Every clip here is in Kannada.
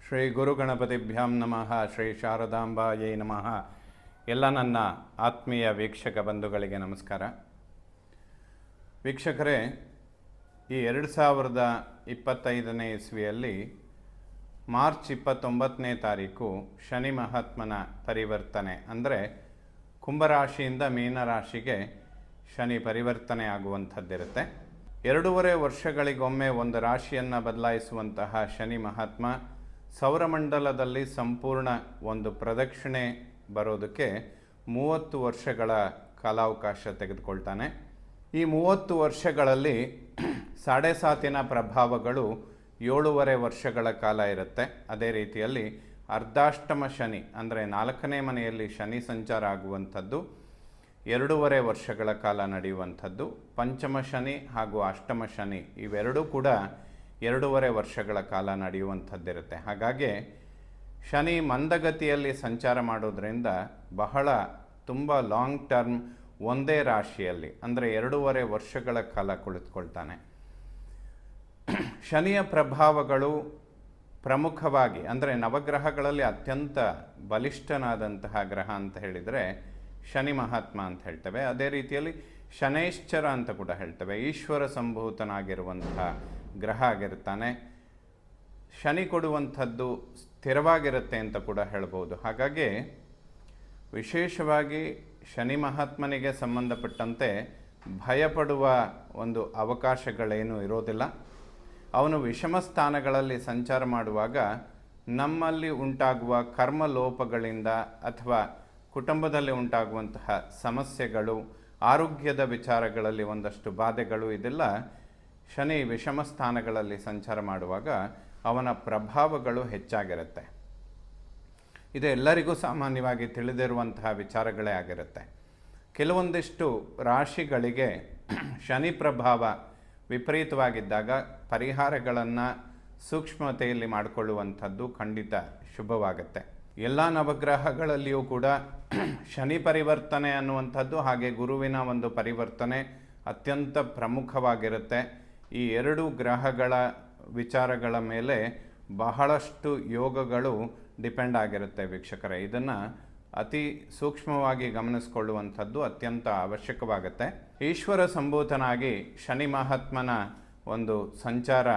ಶ್ರೀ ಗುರುಗಣಪತಿಭ್ಯಾಂ ನಮಃ. ಶ್ರೀ ಶಾರದಾಂಬಾಯೈ ನಮಃ. ಎಲ್ಲ ನನ್ನ ಆತ್ಮೀಯ ವೀಕ್ಷಕ ಬಂಧುಗಳಿಗೆ ನಮಸ್ಕಾರ. ವೀಕ್ಷಕರೇ, ಈ 2025ನೇ ಇಸ್ವಿಯಲ್ಲಿ ಮಾರ್ಚ್ 29ನೇ ತಾರೀಕು ಶನಿ ಮಹಾತ್ಮನ ಪರಿವರ್ತನೆ, ಅಂದರೆ ಕುಂಭರಾಶಿಯಿಂದ ಮೀನರಾಶಿಗೆ ಶನಿ ಪರಿವರ್ತನೆ ಆಗುವಂಥದ್ದಿರುತ್ತೆ. 2.5 ವರ್ಷಗಳಿಗೊಮ್ಮೆ ಒಂದು ರಾಶಿಯನ್ನು ಬದಲಾಯಿಸುವಂತಹ ಶನಿ ಮಹಾತ್ಮ ಸೌರಮಂಡಲದಲ್ಲಿ ಸಂಪೂರ್ಣ ಒಂದು ಪ್ರದಕ್ಷಿಣೆ ಬರೋದಕ್ಕೆ 30 ವರ್ಷಗಳ ಕಾಲಾವಕಾಶ ತೆಗೆದುಕೊಳ್ತಾನೆ. ಈ 30 ವರ್ಷಗಳಲ್ಲಿ 7.5 ಪ್ರಭಾವಗಳು 7.5 ವರ್ಷಗಳ ಕಾಲ ಇರುತ್ತೆ. ಅದೇ ರೀತಿಯಲ್ಲಿ ಅರ್ಧಾಷ್ಟಮ ಶನಿ, ಅಂದರೆ 4ನೇ ಮನೆಯಲ್ಲಿ ಶನಿ ಸಂಚಾರ ಆಗುವಂಥದ್ದು 2.5 ವರ್ಷಗಳ ಕಾಲ ನಡೆಯುವಂಥದ್ದು. ಪಂಚಮ ಶನಿ ಹಾಗೂ ಅಷ್ಟಮ ಶನಿ ಇವೆರಡೂ ಕೂಡ 2.5 ವರ್ಷಗಳ ಕಾಲ ನಡೆಯುವಂಥದ್ದಿರುತ್ತೆ. ಹಾಗಾಗಿ ಶನಿ ಮಂದಗತಿಯಲ್ಲಿ ಸಂಚಾರ ಮಾಡೋದ್ರಿಂದ ತುಂಬ ಲಾಂಗ್ ಟರ್ಮ್ ಒಂದೇ ರಾಶಿಯಲ್ಲಿ, ಅಂದರೆ 2.5 ವರ್ಷಗಳ ಕಾಲ ಕುಳಿತುಕೊಳ್ತಾನೆ. ಶನಿಯ ಪ್ರಭಾವಗಳು ಪ್ರಮುಖವಾಗಿ, ಅಂದರೆ ನವಗ್ರಹಗಳಲ್ಲಿ ಅತ್ಯಂತ ಬಲಿಷ್ಠನಾದಂತಹ ಗ್ರಹ ಅಂತ ಹೇಳಿದರೆ ಶನಿ ಮಹಾತ್ಮ ಅಂತ ಹೇಳ್ತೇವೆ. ಅದೇ ರೀತಿಯಲ್ಲಿ ಶನೈಶ್ಚರ ಅಂತ ಕೂಡ ಹೇಳ್ತೇವೆ. ಈಶ್ವರ ಸಂಭೂತನಾಗಿರುವಂತಹ ಗ್ರಹ ಆಗಿರ್ತಾನೆ. ಶನಿ ಕೊಡುವಂಥದ್ದು ಸ್ಥಿರವಾಗಿರುತ್ತೆ ಅಂತ ಕೂಡ ಹೇಳ್ಬೋದು. ಹಾಗಾಗಿ ವಿಶೇಷವಾಗಿ ಶನಿ ಮಹಾತ್ಮನಿಗೆ ಸಂಬಂಧಪಟ್ಟಂತೆ ಭಯಪಡುವ ಒಂದು ಅವಕಾಶಗಳೇನೂ ಇರೋದಿಲ್ಲ. ಅವನು ವಿಷಮ ಸ್ಥಾನಗಳಲ್ಲಿ ಸಂಚಾರ ಮಾಡುವಾಗ ನಮ್ಮಲ್ಲಿ ಉಂಟಾಗುವ ಕರ್ಮಲೋಪಗಳಿಂದ ಅಥವಾ ಕುಟುಂಬದಲ್ಲಿ ಉಂಟಾಗುವಂತಹ ಸಮಸ್ಯೆಗಳು, ಆರೋಗ್ಯದ ವಿಚಾರಗಳಲ್ಲಿ ಒಂದಷ್ಟು ಬಾಧೆಗಳು, ಇದೆಲ್ಲ ಶನಿ ವಿಷಮ ಸ್ಥಾನಗಳಲ್ಲಿ ಸಂಚಾರ ಮಾಡುವಾಗ ಅವನ ಪ್ರಭಾವಗಳು ಹೆಚ್ಚಾಗಿರುತ್ತೆ. ಇದು ಎಲ್ಲರಿಗೂ ಸಾಮಾನ್ಯವಾಗಿ ತಿಳಿದಿರುವಂತಹ ವಿಚಾರಗಳೇ ಆಗಿರುತ್ತೆ. ಕೆಲವೊಂದಿಷ್ಟು ರಾಶಿಗಳಿಗೆ ಶನಿ ಪ್ರಭಾವ ವಿಪರೀತವಾಗಿದ್ದಾಗ ಪರಿಹಾರಗಳನ್ನು ಸೂಕ್ಷ್ಮತೆಯಲ್ಲಿ ಮಾಡಿಕೊಳ್ಳುವಂಥದ್ದು ಖಂಡಿತ ಶುಭವಾಗುತ್ತೆ. ಎಲ್ಲ ನವಗ್ರಹಗಳಲ್ಲಿಯೂ ಕೂಡ ಶನಿ ಪರಿವರ್ತನೆ ಅನ್ನುವಂಥದ್ದು ಹಾಗೆ ಗುರುವಿನ ಒಂದು ಪರಿವರ್ತನೆ ಅತ್ಯಂತ ಪ್ರಮುಖವಾಗಿರುತ್ತೆ. ಈ 2 ಗ್ರಹಗಳ ವಿಚಾರಗಳ ಮೇಲೆ ಬಹಳಷ್ಟು ಯೋಗಗಳು ಡಿಪೆಂಡ್ ಆಗಿರುತ್ತೆ ವೀಕ್ಷಕರೇ. ಇದನ್ನು ಅತಿ ಸೂಕ್ಷ್ಮವಾಗಿ ಗಮನಿಸಿಕೊಳ್ಳುವಂಥದ್ದು ಅತ್ಯಂತ ಅವಶ್ಯಕವಾಗುತ್ತೆ. ಈಶ್ವರ ಸಂಭೂತನಾಗಿ ಶನಿ ಮಹಾತ್ಮನ ಒಂದು ಸಂಚಾರ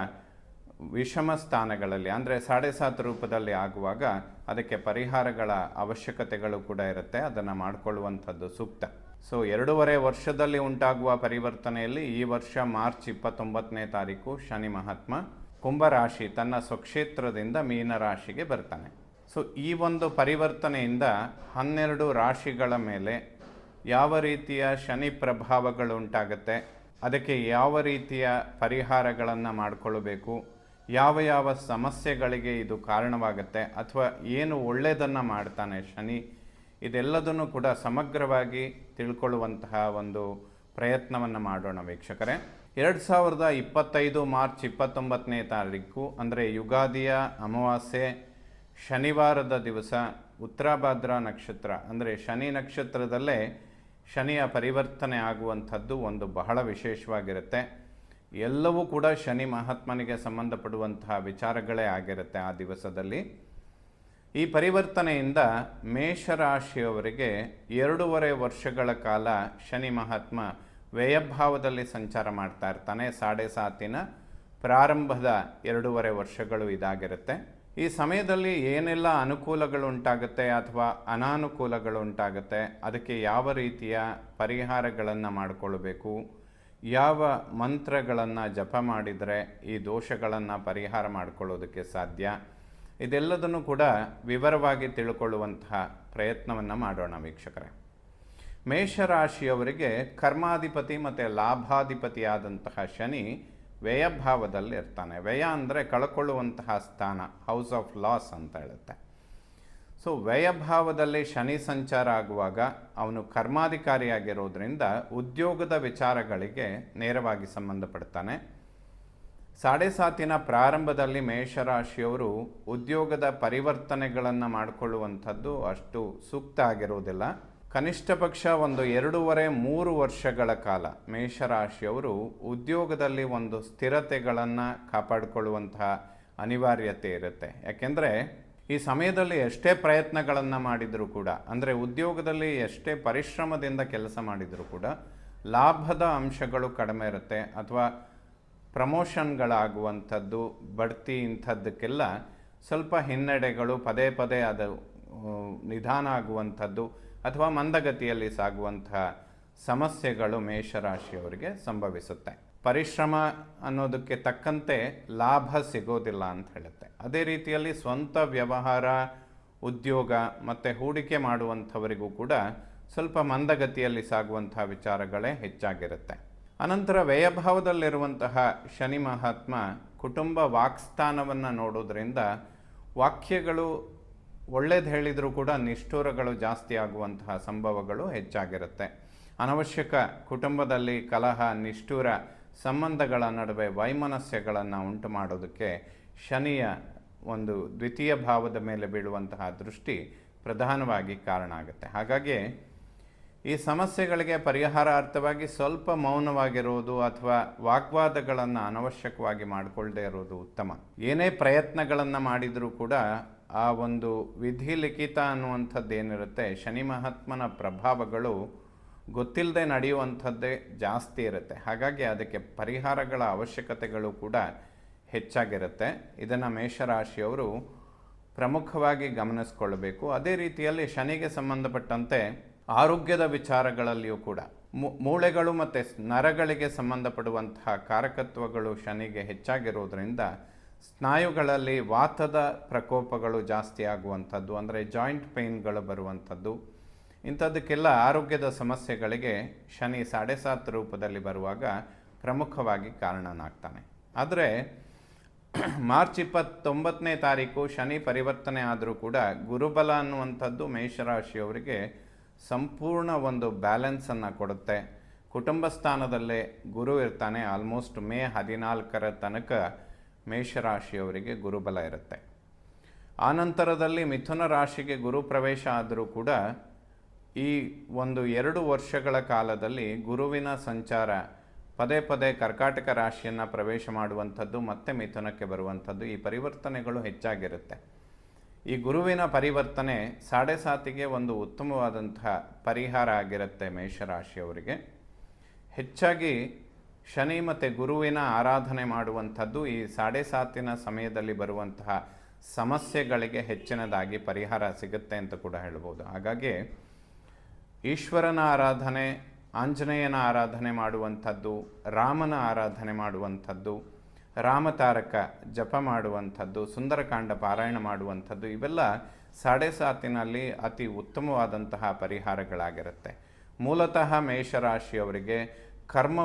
ವಿಷಮ ಸ್ಥಾನಗಳಲ್ಲಿ, ಅಂದರೆ 7.5 ರೂಪದಲ್ಲಿ ಆಗುವಾಗ ಅದಕ್ಕೆ ಪರಿಹಾರಗಳ ಅವಶ್ಯಕತೆಗಳು ಕೂಡ ಇರುತ್ತೆ. ಅದನ್ನು ಮಾಡಿಕೊಳ್ಳುವಂಥದ್ದು ಸೂಕ್ತ. ಸೊ 2.5 ವರ್ಷದಲ್ಲಿ ಉಂಟಾಗುವ ಪರಿವರ್ತನೆಯಲ್ಲಿ ಈ ವರ್ಷ ಮಾರ್ಚ್ 29ನೇ ತಾರೀಕು ಶನಿ ಮಹಾತ್ಮ ಕುಂಭರಾಶಿ ತನ್ನ ಸ್ವಕ್ಷೇತ್ರದಿಂದ ಮೀನರಾಶಿಗೆ ಬರ್ತಾನೆ. ಸೊ ಈ ಒಂದು ಪರಿವರ್ತನೆಯಿಂದ 12 ರಾಶಿಗಳ ಮೇಲೆ ಯಾವ ರೀತಿಯ ಶನಿ ಪ್ರಭಾವಗಳು ಉಂಟಾಗುತ್ತೆ, ಅದಕ್ಕೆ ಯಾವ ರೀತಿಯ ಪರಿಹಾರಗಳನ್ನು ಮಾಡಿಕೊಳ್ಳಬೇಕು, ಯಾವ ಸಮಸ್ಯೆಗಳಿಗೆ ಇದು ಕಾರಣವಾಗುತ್ತೆ, ಅಥವಾ ಏನು ಒಳ್ಳೆಯದನ್ನು ಮಾಡ್ತಾನೆ ಶನಿ, ಇದೆಲ್ಲದನ್ನು ಕೂಡ ಸಮಗ್ರವಾಗಿ ತಿಳ್ಕೊಳ್ಳುವಂತಹ ಒಂದು ಪ್ರಯತ್ನವನ್ನು ಮಾಡೋಣ ವೀಕ್ಷಕರೇ. 2025 ಮಾರ್ಚ್ 29ನೇ ತಾರೀಕು, ಅಂದರೆ ಯುಗಾದಿಯ ಅಮಾವಾಸ್ಯೆ ಶನಿವಾರದ ದಿವಸ ಉತ್ತರಾಭಾದ್ರ ನಕ್ಷತ್ರ, ಅಂದರೆ ಶನಿ ನಕ್ಷತ್ರದಲ್ಲೇ ಶನಿಯ ಪರಿವರ್ತನೆ ಆಗುವಂಥದ್ದು ಒಂದು ಬಹಳ ವಿಶೇಷವಾಗಿರುತ್ತೆ. ಎಲ್ಲವೂ ಕೂಡ ಶನಿ ಮಹಾತ್ಮನಿಗೆ ಸಂಬಂಧಪಡುವಂತಹ ವಿಚಾರಗಳೇ ಆಗಿರುತ್ತೆ ಆ ದಿವಸದಲ್ಲಿ. ಈ ಪರಿವರ್ತನೆಯಿಂದ ಮೇಷರಾಶಿಯವರಿಗೆ 2.5 ವರ್ಷಗಳ ಕಾಲ ಶನಿ ಮಹಾತ್ಮ ವ್ಯಯಭಾವದಲ್ಲಿ ಸಂಚಾರ ಮಾಡ್ತಾ ಇರ್ತಾನೆ. 7.5 ಪ್ರಾರಂಭದ 2.5 ವರ್ಷಗಳು ಇದಾಗಿರುತ್ತೆ. ಈ ಸಮಯದಲ್ಲಿ ಏನೆಲ್ಲ ಅನುಕೂಲಗಳು ಉಂಟಾಗುತ್ತೆ ಅಥವಾ ಅನಾನುಕೂಲಗಳು ಉಂಟಾಗುತ್ತೆ, ಅದಕ್ಕೆ ಯಾವ ರೀತಿಯ ಪರಿಹಾರಗಳನ್ನು ಮಾಡಿಕೊಳ್ಬೇಕು, ಯಾವ ಮಂತ್ರಗಳನ್ನು ಜಪ ಮಾಡಿದರೆ ಈ ದೋಷಗಳನ್ನು ಪರಿಹಾರ ಮಾಡಿಕೊಳ್ಳೋದಕ್ಕೆ ಸಾಧ್ಯ, ಇದೆಲ್ಲದನ್ನು ಕೂಡ ವಿವರವಾಗಿ ತಿಳ್ಕೊಳ್ಳುವಂತಹ ಪ್ರಯತ್ನವನ್ನು ಮಾಡೋಣ ವೀಕ್ಷಕರೇ. ಮೇಷರಾಶಿಯವರಿಗೆ ಕರ್ಮಾಧಿಪತಿ ಮತ್ತು ಲಾಭಾಧಿಪತಿಯಾದಂತಹ ಶನಿ ವ್ಯಯಭಾವದಲ್ಲಿ ಇರ್ತಾನೆ. ವ್ಯಯ ಅಂದರೆ ಕಳ್ಕೊಳ್ಳುವಂತಹ ಸ್ಥಾನ, ಹೌಸ್ ಆಫ್ ಲಾಸ್ ಅಂತ ಹೇಳುತ್ತೆ. ಸೊ ವ್ಯಯಭಾವದಲ್ಲಿ ಶನಿ ಸಂಚಾರ ಆಗುವಾಗ ಅವನು ಕರ್ಮಾಧಿಕಾರಿಯಾಗಿರೋದ್ರಿಂದ ಉದ್ಯೋಗದ ವಿಚಾರಗಳಿಗೆ ನೇರವಾಗಿ ಸಂಬಂಧಪಡ್ತಾನೆ. 7.5 ಪ್ರಾರಂಭದಲ್ಲಿ ಮೇಷರಾಶಿಯವರು ಉದ್ಯೋಗದ ಪರಿವರ್ತನೆಗಳನ್ನು ಮಾಡಿಕೊಳ್ಳುವಂಥದ್ದು ಅಷ್ಟು ಸೂಕ್ತ ಆಗಿರುವುದಿಲ್ಲ. ಕನಿಷ್ಠ ಪಕ್ಷ ಒಂದು 2.5-3 ವರ್ಷಗಳ ಕಾಲ ಮೇಷರಾಶಿಯವರು ಉದ್ಯೋಗದಲ್ಲಿ ಒಂದು ಸ್ಥಿರತೆಗಳನ್ನು ಕಾಪಾಡಿಕೊಳ್ಳುವಂತಹ ಅನಿವಾರ್ಯತೆ ಇರುತ್ತೆ. ಯಾಕೆಂದರೆ ಈ ಸಮಯದಲ್ಲಿ ಎಷ್ಟೇ ಪ್ರಯತ್ನಗಳನ್ನು ಮಾಡಿದರೂ ಕೂಡ, ಅಂದರೆ ಉದ್ಯೋಗದಲ್ಲಿ ಎಷ್ಟೇ ಪರಿಶ್ರಮದಿಂದ ಕೆಲಸ ಮಾಡಿದರೂ ಕೂಡ ಲಾಭದ ಅಂಶಗಳು ಕಡಿಮೆ ಇರುತ್ತೆ, ಅಥವಾ ಪ್ರಮೋಷನ್ಗಳಾಗುವಂಥದ್ದು, ಬಡ್ತಿ ಇಂಥದ್ದಕ್ಕೆಲ್ಲ ಸ್ವಲ್ಪ ಹಿನ್ನಡೆಗಳು, ಪದೇ ಪದೇ ಅದು ನಿಧಾನ ಆಗುವಂಥದ್ದು ಅಥವಾ ಮಂದಗತಿಯಲ್ಲಿ ಸಾಗುವಂತಹ ಸಮಸ್ಯೆಗಳು ಮೇಷರಾಶಿಯವರಿಗೆ ಸಂಭವಿಸುತ್ತೆ. ಪರಿಶ್ರಮ ಅನ್ನೋದಕ್ಕೆ ತಕ್ಕಂತೆ ಲಾಭ ಸಿಗೋದಿಲ್ಲ ಅಂತ ಹೇಳುತ್ತೆ. ಅದೇ ರೀತಿಯಲ್ಲಿ ಸ್ವಂತ ವ್ಯವಹಾರ, ಉದ್ಯೋಗ ಮತ್ತು ಹೂಡಿಕೆ ಮಾಡುವಂಥವರಿಗೂ ಕೂಡ ಸ್ವಲ್ಪ ಮಂದಗತಿಯಲ್ಲಿ ಸಾಗುವಂಥ ವಿಚಾರಗಳೇ ಹೆಚ್ಚಾಗಿರುತ್ತೆ. ಅನಂತರ ವ್ಯಯಭಾವದಲ್ಲಿರುವಂತಹ ಶನಿ ಮಹಾತ್ಮ ಕುಟುಂಬ ವಾಕ್ಸ್ಥಾನವನ್ನು ನೋಡೋದ್ರಿಂದ ವಾಕ್ಯಗಳು ಒಳ್ಳೇದು ಹೇಳಿದರೂ ಕೂಡ ನಿಷ್ಠುರಗಳು ಜಾಸ್ತಿ ಆಗುವಂತಹ ಸಂಭವಗಳು ಹೆಚ್ಚಾಗಿರುತ್ತೆ. ಅನವಶ್ಯಕ ಕುಟುಂಬದಲ್ಲಿ ಕಲಹ, ನಿಷ್ಠುರ ಸಂಬಂಧಗಳ ನಡುವೆ ವೈಮನಸ್ಯಗಳನ್ನು ಉಂಟು ಮಾಡೋದಕ್ಕೆ ಶನಿಯ ಒಂದು ದ್ವಿತೀಯ ಭಾವದ ಮೇಲೆ ಬೀಳುವಂತಹ ದೃಷ್ಟಿ ಪ್ರಧಾನವಾಗಿ ಕಾರಣ ಆಗುತ್ತೆ. ಹಾಗಾಗಿ ಈ ಸಮಸ್ಯೆಗಳಿಗೆ ಪರಿಹಾರಾರ್ಥವಾಗಿ ಸ್ವಲ್ಪ ಮೌನವಾಗಿರುವುದು ಅಥವಾ ವಾಗ್ವಾದಗಳನ್ನು ಅನವಶ್ಯಕವಾಗಿ ಮಾಡಿಕೊಳ್ಳದೇ ಇರೋದು ಉತ್ತಮ. ಏನೇ ಪ್ರಯತ್ನಗಳನ್ನು ಮಾಡಿದರೂ ಕೂಡ ಆ ಒಂದು ವಿಧಿ ಲಿಖಿತ ಅನ್ನುವಂಥದ್ದು ಏನಿರುತ್ತೆ, ಶನಿ ಮಹಾತ್ಮನ ಪ್ರಭಾವಗಳು ಗೊತ್ತಿಲ್ಲದೆ ನಡೆಯುವಂಥದ್ದೇ ಜಾಸ್ತಿ ಇರುತ್ತೆ. ಹಾಗಾಗಿ ಅದಕ್ಕೆ ಪರಿಹಾರಗಳ ಅವಶ್ಯಕತೆಗಳು ಕೂಡ ಹೆಚ್ಚಾಗಿರುತ್ತೆ. ಇದನ್ನು ಮೇಷರಾಶಿಯವರು ಪ್ರಮುಖವಾಗಿ ಗಮನಿಸ್ಕೊಳ್ಬೇಕು. ಅದೇ ರೀತಿಯಲ್ಲಿ ಶನಿಗೆ ಸಂಬಂಧಪಟ್ಟಂತೆ ಆರೋಗ್ಯದ ವಿಚಾರಗಳಲ್ಲಿಯೂ ಕೂಡ ಮೂಳೆಗಳು ಮತ್ತು ನರಗಳಿಗೆ ಸಂಬಂಧಪಡುವಂತಹ ಕಾರಕತ್ವಗಳು ಶನಿಗೆ ಹೆಚ್ಚಾಗಿರೋದ್ರಿಂದ ಸ್ನಾಯುಗಳಲ್ಲಿ ವಾತದ ಪ್ರಕೋಪಗಳು ಜಾಸ್ತಿ ಆಗುವಂಥದ್ದು, ಅಂದರೆ ಜಾಯಿಂಟ್ ಪೇಯ್ನ್ಗಳು ಬರುವಂಥದ್ದು, ಇಂಥದ್ದಕ್ಕೆಲ್ಲ ಆರೋಗ್ಯದ ಸಮಸ್ಯೆಗಳಿಗೆ ಶನಿ 7.5 ರೂಪದಲ್ಲಿ ಬರುವಾಗ ಪ್ರಮುಖವಾಗಿ ಕಾರಣನಾಗ್ತಾನೆ. ಆದರೆ ಮಾರ್ಚ್ 29ನೇ ತಾರೀಕು ಶನಿ ಪರಿವರ್ತನೆ ಆದರೂ ಕೂಡ ಗುರುಬಲ ಅನ್ನುವಂಥದ್ದು ಮೇಷರಾಶಿಯವರಿಗೆ ಸಂಪೂರ್ಣ ಒಂದು ಬ್ಯಾಲೆನ್ಸನ್ನು ಕೊಡುತ್ತೆ. ಕುಟುಂಬ ಸ್ಥಾನದಲ್ಲೇ ಗುರು ಇರ್ತಾನೆ. ಆಲ್ಮೋಸ್ಟ್ ಮೇ 14ರ ತನಕ ಮೇಷರಾಶಿಯವರಿಗೆ ಗುರುಬಲ ಇರುತ್ತೆ. ಆನಂತರದಲ್ಲಿ ಮಿಥುನ ರಾಶಿಗೆ ಗುರು ಪ್ರವೇಶ ಆದರೂ ಕೂಡ ಈ ಒಂದು 2 ವರ್ಷಗಳ ಕಾಲದಲ್ಲಿ ಗುರುವಿನ ಸಂಚಾರ ಪದೇ ಪದೇ ಕರ್ಕಾಟಕ ರಾಶಿಯನ್ನು ಪ್ರವೇಶ ಮಾಡುವಂಥದ್ದು, ಮತ್ತೆ ಮಿಥುನಕ್ಕೆ ಬರುವಂಥದ್ದು, ಈ ಪರಿವರ್ತನೆಗಳು ಹೆಚ್ಚಾಗಿರುತ್ತೆ. ಈ ಗುರುವಿನ ಪರಿವರ್ತನೆ 7.5ಗೆ ಒಂದು ಉತ್ತಮವಾದಂತಹ ಪರಿಹಾರ ಆಗಿರುತ್ತೆ ಮೇಷರಾಶಿಯವರಿಗೆ. ಹೆಚ್ಚಾಗಿ ಶನಿ ಮತ್ತು ಗುರುವಿನ ಆರಾಧನೆ ಮಾಡುವಂಥದ್ದು ಈ 7.5 ಸಮಯದಲ್ಲಿ ಬರುವಂತಹ ಸಮಸ್ಯೆಗಳಿಗೆ ಹೆಚ್ಚಿನದಾಗಿ ಪರಿಹಾರ ಸಿಗುತ್ತೆ ಅಂತ ಕೂಡ ಹೇಳ್ಬೋದು. ಹಾಗಾಗಿ ಈಶ್ವರನ ಆರಾಧನೆ, ಆಂಜನೇಯನ ಆರಾಧನೆ ಮಾಡುವಂಥದ್ದು, ರಾಮನ ಆರಾಧನೆ ಮಾಡುವಂಥದ್ದು, ರಾಮತಾರಕ ಜಪ ಮಾಡುವಂಥದ್ದು, ಸುಂದರಕಾಂಡ ಪಾರಾಯಣ ಮಾಡುವಂಥದ್ದು, ಇವೆಲ್ಲ 7.5 ಅತಿ ಉತ್ತಮವಾದಂತಹ ಪರಿಹಾರಗಳಾಗಿರುತ್ತೆ. ಮೂಲತಃ ಮೇಷರಾಶಿಯವರಿಗೆ ಕರ್ಮ,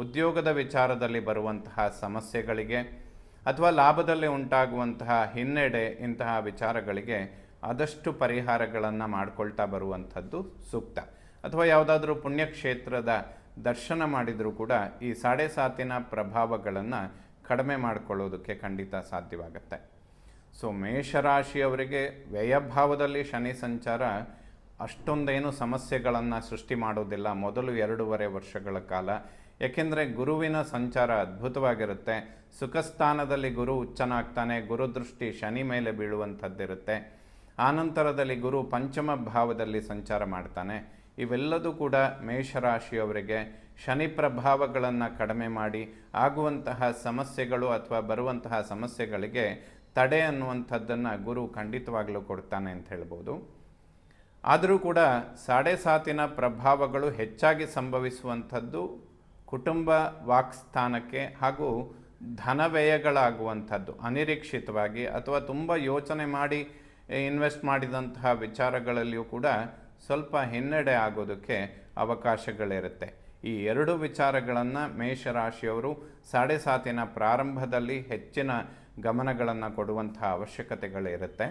ಉದ್ಯೋಗದ ವಿಚಾರದಲ್ಲಿ ಬರುವಂತಹ ಸಮಸ್ಯೆಗಳಿಗೆ ಅಥವಾ ಲಾಭದಲ್ಲಿ ಉಂಟಾಗುವಂತಹ ಹಿನ್ನಡೆ, ಇಂತಹ ವಿಚಾರಗಳಿಗೆ ಆದಷ್ಟು ಪರಿಹಾರಗಳನ್ನು ಮಾಡಿಕೊಳ್ತಾ ಬರುವಂಥದ್ದು ಸೂಕ್ತ. ಅಥವಾ ಯಾವುದಾದ್ರೂ ಪುಣ್ಯಕ್ಷೇತ್ರದ ದರ್ಶನ ಮಾಡಿದರೂ ಕೂಡ ಈ 7.5 ಪ್ರಭಾವಗಳನ್ನು ಕಡಿಮೆ ಮಾಡಿಕೊಳ್ಳೋದಕ್ಕೆ ಖಂಡಿತ ಸಾಧ್ಯವಾಗುತ್ತೆ. ಸೊ ಮೇಷರಾಶಿಯವರಿಗೆ ವ್ಯಯಭಾವದಲ್ಲಿ ಶನಿ ಸಂಚಾರ ಅಷ್ಟೊಂದೇನು ಸಮಸ್ಯೆಗಳನ್ನು ಸೃಷ್ಟಿ ಮಾಡೋದಿಲ್ಲ ಮೊದಲು 2.5 ವರ್ಷಗಳ ಕಾಲ. ಏಕೆಂದರೆ ಗುರುವಿನ ಸಂಚಾರ ಅದ್ಭುತವಾಗಿರುತ್ತೆ. ಸುಖಸ್ಥಾನದಲ್ಲಿ ಗುರು ಉಚ್ಚನಾಗ್ತಾನೆ, ಗುರುದೃಷ್ಟಿ ಶನಿ ಮೇಲೆ ಬೀಳುವಂಥದ್ದಿರುತ್ತೆ. ಆನಂತರದಲ್ಲಿ ಗುರು ಪಂಚಮ ಭಾವದಲ್ಲಿ ಸಂಚಾರ ಮಾಡ್ತಾನೆ. ಇವೆಲ್ಲದೂ ಕೂಡ ಮೇಷರಾಶಿಯವರಿಗೆ ಶನಿ ಪ್ರಭಾವಗಳನ್ನು ಕಡಿಮೆ ಮಾಡಿ ಆಗುವಂತಹ ಸಮಸ್ಯೆಗಳು ಅಥವಾ ಬರುವಂತಹ ಸಮಸ್ಯೆಗಳಿಗೆ ತಡೆ ಅನ್ನುವಂಥದ್ದನ್ನು ಗುರು ಖಂಡಿತವಾಗಲೂ ಕೊಡ್ತಾನೆ ಅಂತ ಹೇಳ್ಬೋದು. ಆದರೂ ಕೂಡ 7.5 ಪ್ರಭಾವಗಳು ಹೆಚ್ಚಾಗಿ ಸಂಭವಿಸುವಂಥದ್ದು ಕುಟುಂಬ ವಾಕ್ಸ್ಥಾನಕ್ಕೆ ಹಾಗೂ ಧನವ್ಯಯಗಳಾಗುವಂಥದ್ದು ಅನಿರೀಕ್ಷಿತವಾಗಿ ಅಥವಾ ತುಂಬ ಯೋಚನೆ ಮಾಡಿ ಇನ್ವೆಸ್ಟ್ ಮಾಡಿದಂತಹ ವಿಚಾರಗಳಲ್ಲಿಯೂ ಕೂಡ ಸ್ವಲ್ಪ ಹಿನ್ನಡೆ ಆಗೋದಕ್ಕೆ ಅವಕಾಶಗಳಿರುತ್ತೆ. ಈ 2 ವಿಚಾರಗಳನ್ನು ಮೇಷರಾಶಿಯವರು 7.5 ಪ್ರಾರಂಭದಲ್ಲಿ ಹೆಚ್ಚಿನ ಗಮನಗಳನ್ನು ಕೊಡುವಂತಹ ಅವಶ್ಯಕತೆಗಳಿರುತ್ತೆ.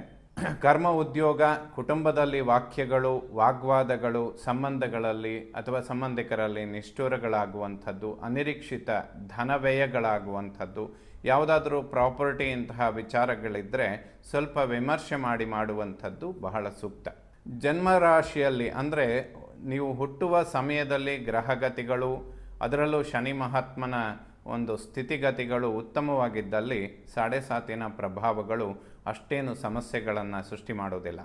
ಕರ್ಮ, ಉದ್ಯೋಗ, ಕುಟುಂಬದಲ್ಲಿ ವಾಕ್ಯಗಳು, ವಾಗ್ವಾದಗಳು, ಸಂಬಂಧಗಳಲ್ಲಿ ಅಥವಾ ಸಂಬಂಧಿಕರಲ್ಲಿ ನಿಷ್ಠುರಗಳಾಗುವಂಥದ್ದು, ಅನಿರೀಕ್ಷಿತ ಧನವ್ಯಯಗಳಾಗುವಂಥದ್ದು, ಯಾವುದಾದ್ರೂ ಪ್ರಾಪರ್ಟಿ ಇಂತಹ ವಿಚಾರಗಳಿದ್ದರೆ ಸ್ವಲ್ಪ ವಿಮರ್ಶೆ ಮಾಡುವಂಥದ್ದು ಬಹಳ ಸೂಕ್ತ. ಜನ್ಮರಾಶಿಯಲ್ಲಿ ಅಂದರೆ ನೀವು ಹುಟ್ಟುವ ಸಮಯದಲ್ಲಿ ಗ್ರಹಗತಿಗಳು, ಅದರಲ್ಲೂ ಶನಿ ಮಹಾತ್ಮನ ಒಂದು ಸ್ಥಿತಿಗತಿಗಳು ಉತ್ತಮವಾಗಿದ್ದಲ್ಲಿ 7.5 ಪ್ರಭಾವಗಳು ಅಷ್ಟೇನು ಸಮಸ್ಯೆಗಳನ್ನು ಸೃಷ್ಟಿ ಮಾಡೋದಿಲ್ಲ.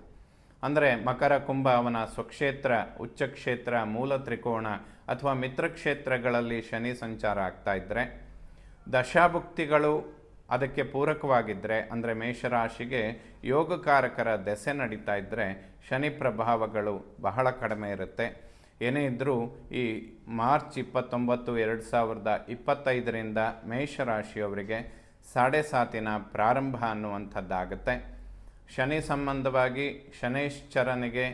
ಅಂದರೆ ಮಕರ ಕುಂಭ ಅವನ ಸ್ವಕ್ಷೇತ್ರ, ಉಚ್ಚಕ್ಷೇತ್ರ, ಮೂಲ ತ್ರಿಕೋಣ ಅಥವಾ ಮಿತ್ರಕ್ಷೇತ್ರಗಳಲ್ಲಿ ಶನಿ ಸಂಚಾರ ಆಗ್ತಾ ಇದ್ದರೆ, ದಶಾಭುಕ್ತಿಗಳು ಅದಕ್ಕೆ ಪೂರಕವಾಗಿದ್ದರೆ, ಅಂದರೆ ಮೇಷರಾಶಿಗೆ ಯೋಗಕಾರಕರ ದೆಸೆ ನಡೀತಾ ಇದ್ದರೆ ಶನಿ ಪ್ರಭಾವಗಳು ಬಹಳ ಕಡಿಮೆ ಇರುತ್ತೆ. ಏನೇ ಇದ್ದರೂ ಈ ಮಾರ್ಚ್ 29, 2025ರಿಂದ ಮೇಷರಾಶಿಯವರಿಗೆ 7.5 ಪ್ರಾರಂಭ ಅನ್ನುವಂಥದ್ದಾಗುತ್ತೆ. ಶನಿ ಸಂಬಂಧವಾಗಿ ಶನೈಶ್ಚರನಿಗೆ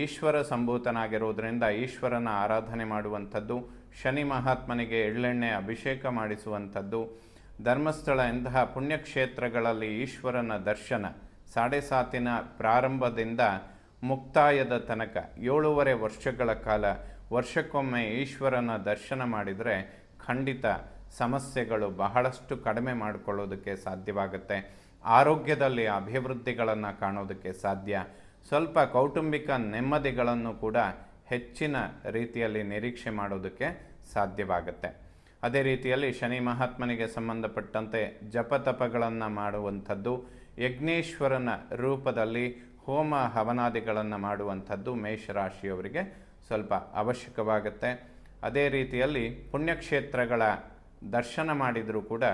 ಈಶ್ವರ ಸಂಭೂತನಾಗಿರುವುದರಿಂದ ಈಶ್ವರನ ಆರಾಧನೆ ಮಾಡುವಂಥದ್ದು, ಶನಿ ಮಹಾತ್ಮನಿಗೆ ಎಳ್ಳೆಣ್ಣೆ ಅಭಿಷೇಕ ಮಾಡಿಸುವಂಥದ್ದು, ಧರ್ಮಸ್ಥಳ ಇಂತಹ ಪುಣ್ಯಕ್ಷೇತ್ರಗಳಲ್ಲಿ ಈಶ್ವರನ ದರ್ಶನ 7.5 ಪ್ರಾರಂಭದಿಂದ ಮುಕ್ತಾಯದ ತನಕ 7.5 ವರ್ಷಗಳ ಕಾಲ ವರ್ಷಕ್ಕೊಮ್ಮೆ ಈಶ್ವರನ ದರ್ಶನ ಮಾಡಿದರೆ ಖಂಡಿತ ಸಮಸ್ಯೆಗಳು ಬಹಳಷ್ಟು ಕಡಿಮೆ ಮಾಡಿಕೊಳ್ಳೋದಕ್ಕೆ ಸಾಧ್ಯವಾಗುತ್ತೆ. ಆರೋಗ್ಯದಲ್ಲಿ ಅಭಿವೃದ್ಧಿಗಳನ್ನು ಕಾಣೋದಕ್ಕೆ ಸಾಧ್ಯ. ಸ್ವಲ್ಪ ಕೌಟುಂಬಿಕ ನೆಮ್ಮದಿಗಳನ್ನು ಕೂಡ ಹೆಚ್ಚಿನ ರೀತಿಯಲ್ಲಿ ನಿರೀಕ್ಷೆ ಮಾಡೋದಕ್ಕೆ ಸಾಧ್ಯವಾಗುತ್ತೆ. ಅದೇ ರೀತಿಯಲ್ಲಿ ಶನಿ ಮಹಾತ್ಮನಿಗೆ ಸಂಬಂಧಪಟ್ಟಂತೆ ಜಪತಪಗಳನ್ನು ಮಾಡುವಂಥದ್ದು, ಯಜ್ಞೇಶ್ವರನ ರೂಪದಲ್ಲಿ ಹೋಮ ಹವನಾದಿಗಳನ್ನು ಮಾಡುವಂಥದ್ದು ಮೇಷರಾಶಿಯವರಿಗೆ ಸ್ವಲ್ಪ ಅವಶ್ಯಕವಾಗುತ್ತೆ. ಅದೇ ರೀತಿಯಲ್ಲಿ ಪುಣ್ಯಕ್ಷೇತ್ರಗಳ ದರ್ಶನ ಮಾಡಿದರೂ ಕೂಡ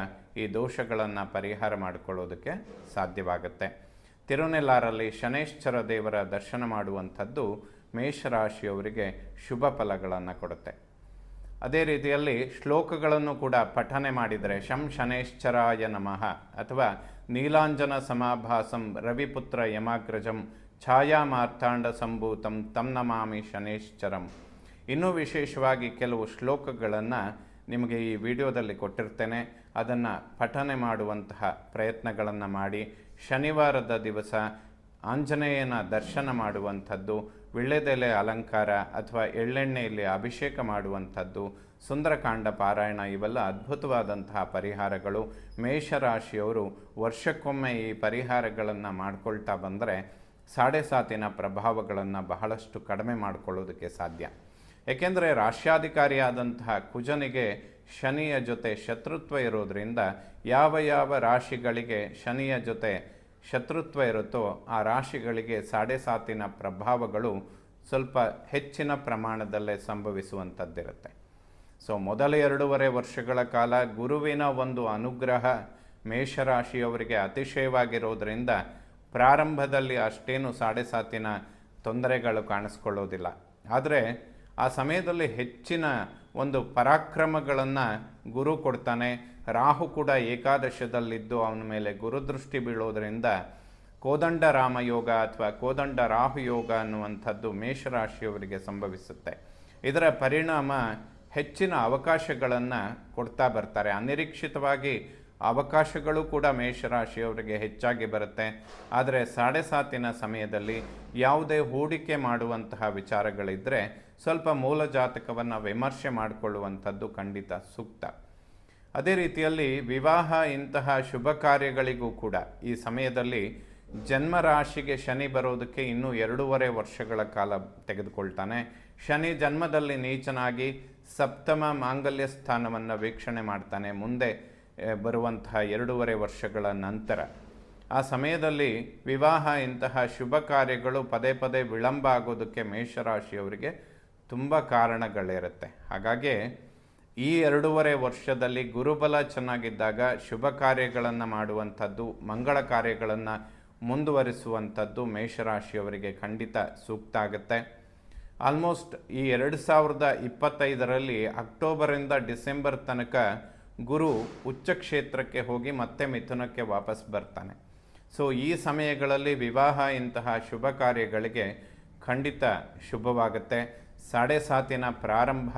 ಈ ದೋಷಗಳನ್ನು ಪರಿಹಾರ ಮಾಡಿಕೊಳ್ಳೋದಕ್ಕೆ ಸಾಧ್ಯವಾಗುತ್ತೆ. ತಿರುನೆಲ್ಲಾರಲ್ಲಿ ಶನೈಶ್ಚರ ದೇವರ ದರ್ಶನ ಮಾಡುವಂಥದ್ದು ಮೇಷರಾಶಿಯವರಿಗೆ ಶುಭ ಫಲಗಳನ್ನು ಕೊಡುತ್ತೆ. ಅದೇ ರೀತಿಯಲ್ಲಿ ಶ್ಲೋಕಗಳನ್ನು ಕೂಡ ಪಠನೆ ಮಾಡಿದರೆ ಶಂ ಶನೈಶ್ಚರಾಯ ನಮಃ ಅಥವಾ ನೀಲಾಂಜನ ಸಮಾಭಾಸಂ ರವಿಪುತ್ರ ಯಮಾಗ್ರಜಂ ಛಾಯಾ ಮಾರ್ತಾಂಡ ಸಂಭೂತಂ ತಂ ನಮಾಮಿ ಶನೈಶ್ಚರಂ. ಇನ್ನೂ ವಿಶೇಷವಾಗಿ ಕೆಲವು ಶ್ಲೋಕಗಳನ್ನು ನಿಮಗೆ ಈ ವಿಡಿಯೋದಲ್ಲಿ ಕೊಟ್ಟಿರ್ತೇನೆ. ಅದನ್ನು ಪಠನೆ ಮಾಡುವಂತಹ ಪ್ರಯತ್ನಗಳನ್ನು ಮಾಡಿ. ಶನಿವಾರದ ದಿವಸ ಆಂಜನೇಯನ ದರ್ಶನ ಮಾಡುವಂಥದ್ದು, ವಿಳ್ಳೆದೆಲೆ ಅಲಂಕಾರ ಅಥವಾ ಎಳ್ಳೆಣ್ಣೆಯಲ್ಲಿ ಅಭಿಷೇಕ ಮಾಡುವಂಥದ್ದು, ಸುಂದರಕಾಂಡ ಪಾರಾಯಣ, ಇವೆಲ್ಲ ಅದ್ಭುತವಾದಂತಹ ಪರಿಹಾರಗಳು. ಮೇಷರಾಶಿಯವರು ವರ್ಷಕ್ಕೊಮ್ಮೆ ಈ ಪರಿಹಾರಗಳನ್ನು ಮಾಡ್ಕೊಳ್ತಾ ಬಂದರೆ 7.5 ಪ್ರಭಾವಗಳನ್ನು ಬಹಳಷ್ಟು ಕಡಿಮೆ ಮಾಡಿಕೊಳ್ಳೋದಕ್ಕೆ ಸಾಧ್ಯ. ಏಕೆಂದರೆ ರಾಶ್ಯಾಧಿಕಾರಿಯಾದಂತಹ ಕುಜನಿಗೆ ಶನಿಯ ಜೊತೆ ಶತ್ರುತ್ವ ಇರೋದರಿಂದ ಯಾವ ರಾಶಿಗಳಿಗೆ ಶನಿಯ ಜೊತೆ ಶತ್ರುತ್ವ ಇರುತ್ತೋ ಆ ರಾಶಿಗಳಿಗೆ 7.5 ಪ್ರಭಾವಗಳು ಸ್ವಲ್ಪ ಹೆಚ್ಚಿನ ಪ್ರಮಾಣದಲ್ಲೇ ಸಂಭವಿಸುವಂಥದ್ದಿರುತ್ತೆ. ಸೊ ಮೊದಲ 2.5 ವರ್ಷಗಳ ಕಾಲ ಗುರುವಿನ ಒಂದು ಅನುಗ್ರಹ ಮೇಷರಾಶಿಯವರಿಗೆ ಅತಿಶಯವಾಗಿರೋದರಿಂದ ಪ್ರಾರಂಭದಲ್ಲಿ ಅಷ್ಟೇನು 7.5 ತೊಂದರೆಗಳು ಕಾಣಿಸ್ಕೊಳ್ಳೋದಿಲ್ಲ. ಆದರೆ ಆ ಸಮಯದಲ್ಲಿ ಹೆಚ್ಚಿನ ಒಂದು ಪರಾಕ್ರಮಗಳನ್ನು ಗುರು ಕೊಡ್ತಾನೆ. ರಾಹು ಕೂಡ ಏಕಾದಶದಲ್ಲಿದ್ದು ಅವನ ಮೇಲೆ ಗುರುದೃಷ್ಟಿ ಬೀಳೋದರಿಂದ ಕೋದಂಡ ರಾಮಯೋಗ ಅಥವಾ ಕೋದಂಡ ರಾಹು ಯೋಗ ಅನ್ನುವಂಥದ್ದು ಮೇಷರಾಶಿಯವರಿಗೆ ಸಂಭವಿಸುತ್ತೆ. ಇದರ ಪರಿಣಾಮ ಹೆಚ್ಚಿನ ಅವಕಾಶಗಳನ್ನು ಕೊಡ್ತಾ ಬರ್ತಾರೆ. ಅನಿರೀಕ್ಷಿತವಾಗಿ ಅವಕಾಶಗಳು ಕೂಡ ಮೇಷರಾಶಿಯವರಿಗೆ ಹೆಚ್ಚಾಗಿ ಬರುತ್ತೆ. ಆದರೆ 7.5 ಸಮಯದಲ್ಲಿ ಯಾವುದೇ ಹೂಡಿಕೆ ಮಾಡುವಂತಹ ವಿಚಾರಗಳಿದ್ದರೆ ಸ್ವಲ್ಪ ಮೂಲ ಜಾತಕವನ್ನು ವಿಮರ್ಶೆ ಮಾಡಿಕೊಳ್ಳುವಂಥದ್ದು ಖಂಡಿತ ಸೂಕ್ತ. ಅದೇ ರೀತಿಯಲ್ಲಿ ವಿವಾಹ ಇಂತಹ ಶುಭ ಕಾರ್ಯಗಳಿಗೂ ಕೂಡ ಈ ಸಮಯದಲ್ಲಿ ಜನ್ಮರಾಶಿಗೆ ಶನಿ ಬರೋದಕ್ಕೆ ಇನ್ನೂ 2.5 ವರ್ಷಗಳ ಕಾಲ ತೆಗೆದುಕೊಳ್ತಾನೆ. ಶನಿ ಜನ್ಮದಲ್ಲಿ ನೀಚನಾಗಿ ಸಪ್ತಮ ಮಾಂಗಲ್ಯ ಸ್ಥಾನವನ್ನು ವೀಕ್ಷಣೆ ಮಾಡ್ತಾನೆ ಮುಂದೆ ಬರುವಂತಹ 2.5 ವರ್ಷಗಳ ನಂತರ. ಆ ಸಮಯದಲ್ಲಿ ವಿವಾಹ ಇಂತಹ ಶುಭ ಕಾರ್ಯಗಳು ಪದೇ ವಿಳಂಬ ಆಗೋದಕ್ಕೆ ಮೇಷರಾಶಿಯವರಿಗೆ ತುಂಬ ಕಾರಣಗಳಿರುತ್ತೆ. ಹಾಗಾಗಿ ಈ 2.5 ವರ್ಷದಲ್ಲಿ ಗುರುಬಲ ಚೆನ್ನಾಗಿದ್ದಾಗ ಶುಭ ಕಾರ್ಯಗಳನ್ನು ಮಾಡುವಂಥದ್ದು, ಮಂಗಳ ಕಾರ್ಯಗಳನ್ನು ಮುಂದುವರಿಸುವಂಥದ್ದು ಮೇಷರಾಶಿಯವರಿಗೆ ಖಂಡಿತ ಸೂಕ್ತ ಆಗುತ್ತೆ. ಆಲ್ಮೋಸ್ಟ್ ಈ 2025ರಲ್ಲಿ ಅಕ್ಟೋಬರಿಂದ ಡಿಸೆಂಬರ್ ತನಕ ಗುರು ಉಚ್ಚಕ್ಷೇತ್ರಕ್ಕೆ ಹೋಗಿ ಮತ್ತೆ ಮಿಥುನಕ್ಕೆ ವಾಪಸ್ ಬರ್ತಾನೆ. ಸೊ ಈ ಸಮಯಗಳಲ್ಲಿ ವಿವಾಹ ಇಂತಹ ಶುಭ ಕಾರ್ಯಗಳಿಗೆ ಖಂಡಿತ ಶುಭವಾಗುತ್ತೆ. 7.5 ಪ್ರಾರಂಭ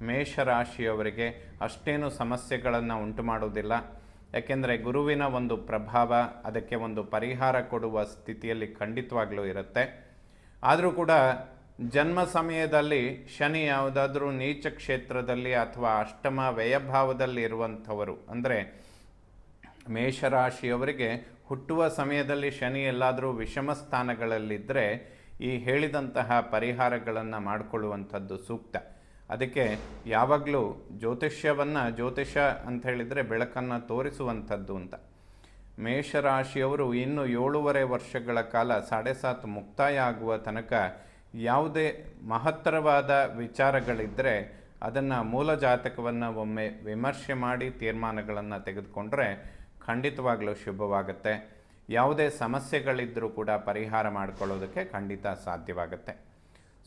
ಮೇಷರಾಶಿಯವರಿಗೆ ಅಷ್ಟೇನು ಸಮಸ್ಯೆಗಳನ್ನು ಉಂಟು ಮಾಡೋದಿಲ್ಲ. ಯಾಕೆಂದರೆ ಗುರುವಿನ ಒಂದು ಪ್ರಭಾವ ಅದಕ್ಕೆ ಒಂದು ಪರಿಹಾರ ಕೊಡುವ ಸ್ಥಿತಿಯಲ್ಲಿ ಖಂಡಿತವಾಗ್ಲೂ ಇರುತ್ತೆ. ಆದರೂ ಕೂಡ ಜನ್ಮ ಸಮಯದಲ್ಲಿ ಶನಿ ಯಾವುದಾದ್ರೂ ನೀಚ ಕ್ಷೇತ್ರದಲ್ಲಿ ಅಥವಾ ಅಷ್ಟಮ ವ್ಯಯಭಾವದಲ್ಲಿ ಇರುವಂಥವರು, ಅಂದರೆ ಮೇಷರಾಶಿಯವರಿಗೆ ಹುಟ್ಟುವ ಸಮಯದಲ್ಲಿ ಶನಿ ಎಲ್ಲಾದರೂ ವಿಷಮ ಸ್ಥಾನಗಳಲ್ಲಿದ್ದರೆ ಈ ಹೇಳಿದಂತಹ ಪರಿಹಾರಗಳನ್ನು ಮಾಡಿಕೊಳ್ಳುವಂಥದ್ದು ಸೂಕ್ತ. ಅದಕ್ಕೆ ಯಾವಾಗಲೂ ಜ್ಯೋತಿಷ ಅಂತ ಹೇಳಿದರೆ ಬೆಳಕನ್ನು ತೋರಿಸುವಂಥದ್ದು ಅಂತ. ಮೇಷರಾಶಿಯವರು ಇನ್ನು 7.5 ವರ್ಷಗಳ ಕಾಲ 7.5 ಮುಕ್ತಾಯ ಆಗುವ ತನಕ ಯಾವುದೇ ಮಹತ್ತರವಾದ ವಿಚಾರಗಳಿದ್ದರೆ ಅದನ್ನು ಮೂಲ ಜಾತಕವನ್ನು ಒಮ್ಮೆ ವಿಮರ್ಶೆ ಮಾಡಿ ತೀರ್ಮಾನಗಳನ್ನು ತೆಗೆದುಕೊಂಡ್ರೆ ಖಂಡಿತವಾಗಲೂ ಶುಭವಾಗುತ್ತೆ. ಯಾವುದೇ ಸಮಸ್ಯೆಗಳಿದ್ದರೂ ಕೂಡ ಪರಿಹಾರ ಮಾಡಿಕೊಳ್ಳೋದಕ್ಕೆ ಖಂಡಿತ ಸಾಧ್ಯವಾಗುತ್ತೆ.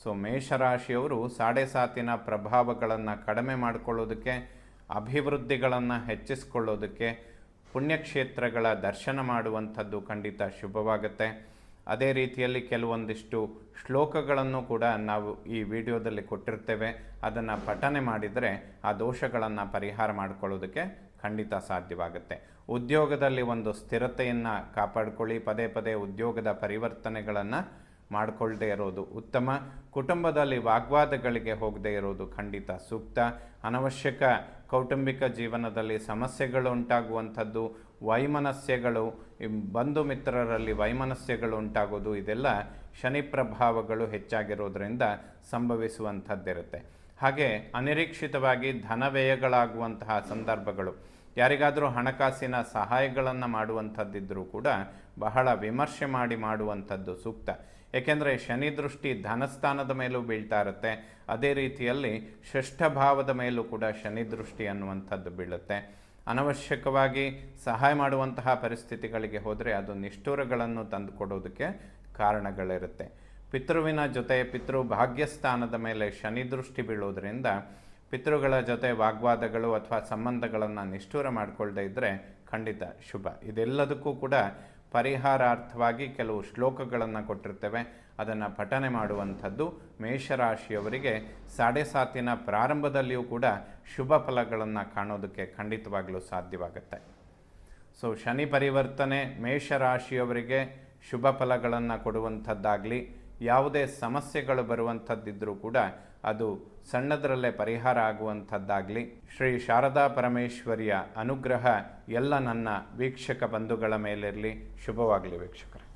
ಸೊ ಮೇಷರಾಶಿಯವರು 7.5 ಪ್ರಭಾವಗಳನ್ನು ಕಡಿಮೆ ಮಾಡಿಕೊಳ್ಳೋದಕ್ಕೆ, ಅಭಿವೃದ್ಧಿಗಳನ್ನು ಹೆಚ್ಚಿಸಿಕೊಳ್ಳೋದಕ್ಕೆ, ಪುಣ್ಯಕ್ಷೇತ್ರಗಳ ದರ್ಶನ ಮಾಡುವಂಥದ್ದು ಖಂಡಿತ ಶುಭವಾಗುತ್ತೆ. ಅದೇ ರೀತಿಯಲ್ಲಿ ಕೆಲವೊಂದಿಷ್ಟು ಶ್ಲೋಕಗಳನ್ನು ಕೂಡ ನಾವು ಈ ವಿಡಿಯೋದಲ್ಲಿ ಕೊಟ್ಟಿರ್ತೇವೆ. ಅದನ್ನು ಪಠನೆ ಮಾಡಿದರೆ ಆ ದೋಷಗಳನ್ನು ಪರಿಹಾರ ಮಾಡಿಕೊಳ್ಳೋದಕ್ಕೆ ಖಂಡಿತ ಸಾಧ್ಯವಾಗುತ್ತೆ. ಉದ್ಯೋಗದಲ್ಲಿ ಒಂದು ಸ್ಥಿರತೆಯನ್ನು ಕಾಪಾಡಿಕೊಳ್ಳಿ. ಪದೇ ಪದೇ ಉದ್ಯೋಗದ ಪರಿವರ್ತನೆಗಳನ್ನು ಮಾಡಿಕೊಳ್ಳದೆ ಇರೋದು ಉತ್ತಮ. ಕುಟುಂಬದಲ್ಲಿ ವಾಗ್ವಾದಗಳಿಗೆ ಹೋಗದೇ ಇರೋದು ಖಂಡಿತ ಸೂಕ್ತ. ಅನವಶ್ಯಕ ಕೌಟುಂಬಿಕ ಜೀವನದಲ್ಲಿ ಸಮಸ್ಯೆಗಳು ಉಂಟಾಗುವಂಥದ್ದು, ವೈಮನಸ್ಯಗಳು, ಬಂಧು ಮಿತ್ರರಲ್ಲಿ ವೈಮನಸ್ಯಗಳು ಉಂಟಾಗೋದು, ಇದೆಲ್ಲ ಶನಿ ಪ್ರಭಾವಗಳು ಹೆಚ್ಚಾಗಿರೋದ್ರಿಂದ ಸಂಭವಿಸುವಂಥದ್ದಿರುತ್ತೆ. ಹಾಗೆ ಅನಿರೀಕ್ಷಿತವಾಗಿ ಧನವ್ಯಯಗಳಾಗುವಂತಹ ಸಂದರ್ಭಗಳು, ಯಾರಿಗಾದರೂ ಹಣಕಾಸಿನ ಸಹಾಯಗಳನ್ನು ಮಾಡುವಂಥದ್ದಿದ್ದರೂ ಕೂಡ ಬಹಳ ವಿಮರ್ಶೆ ಮಾಡಿ ಮಾಡುವಂಥದ್ದು ಸೂಕ್ತ. ಏಕೆಂದರೆ ಶನಿ ದೃಷ್ಟಿ ಧನಸ್ಥಾನದ ಮೇಲೂ ಬೀಳ್ತಾ ಇರುತ್ತೆ. ಅದೇ ರೀತಿಯಲ್ಲಿ ಷಷ್ಠ ಭಾವದ ಮೇಲೂ ಕೂಡ ಶನಿ ದೃಷ್ಟಿ ಅನ್ನುವಂಥದ್ದು ಬೀಳುತ್ತೆ. ಅನವಶ್ಯಕವಾಗಿ ಸಹಾಯ ಮಾಡುವಂತಹ ಪರಿಸ್ಥಿತಿಗಳಿಗೆ ಹೋದರೆ ಅದು ನಿಷ್ಠುರಗಳನ್ನು ತಂದುಕೊಡೋದಕ್ಕೆ ಕಾರಣಗಳಿರುತ್ತೆ. ಪಿತೃವಿನ ಜೊತೆ ಪಿತೃ ಭಾಗ್ಯಸ್ಥಾನದ ಮೇಲೆ ಶನಿ ದೃಷ್ಟಿ ಬೀಳೋದ್ರಿಂದ ಪಿತೃಗಳ ಜೊತೆ ವಾಗ್ವಾದಗಳು ಅಥವಾ ಸಂಬಂಧಗಳನ್ನು ನಿಷ್ಠುರ ಮಾಡಿಕೊಳ್ಳದೆ ಇದ್ದರೆ ಖಂಡಿತ ಶುಭ. ಇದೆಲ್ಲದಕ್ಕೂ ಕೂಡ ಪರಿಹಾರಾರ್ಥವಾಗಿ ಕೆಲವು ಶ್ಲೋಕಗಳನ್ನು ಕೊಟ್ಟಿರ್ತೇವೆ. ಅದನ್ನು ಪಠನೆ ಮಾಡುವಂಥದ್ದು ಮೇಷರಾಶಿಯವರಿಗೆ 7.5 ಪ್ರಾರಂಭದಲ್ಲಿಯೂ ಕೂಡ ಶುಭ ಫಲಗಳನ್ನು ಕಾಣೋದಕ್ಕೆ ಖಂಡಿತವಾಗಲೂ ಸಾಧ್ಯವಾಗುತ್ತೆ. ಸೊ ಶನಿ ಪರಿವರ್ತನೆ ಮೇಷರಾಶಿಯವರಿಗೆ ಶುಭ ಫಲಗಳನ್ನು ಕೊಡುವಂಥದ್ದಾಗಲಿ, ಯಾವುದೇ ಸಮಸ್ಯೆಗಳು ಬರುವಂಥದ್ದಿದ್ದರೂ ಕೂಡ ಅದು ಸಣ್ಣದರಲ್ಲೇ ಪರಿಹಾರ ಆಗುವಂಥದ್ದಾಗಲಿ, ಶ್ರೀ ಶಾರದಾ ಪರಮೇಶ್ವರಿಯ ಅನುಗ್ರಹ ಎಲ್ಲ ನನ್ನ ವೀಕ್ಷಕ ಬಂಧುಗಳ ಮೇಲಿರಲಿ. ಶುಭವಾಗಲಿ ವೀಕ್ಷಕರೇ.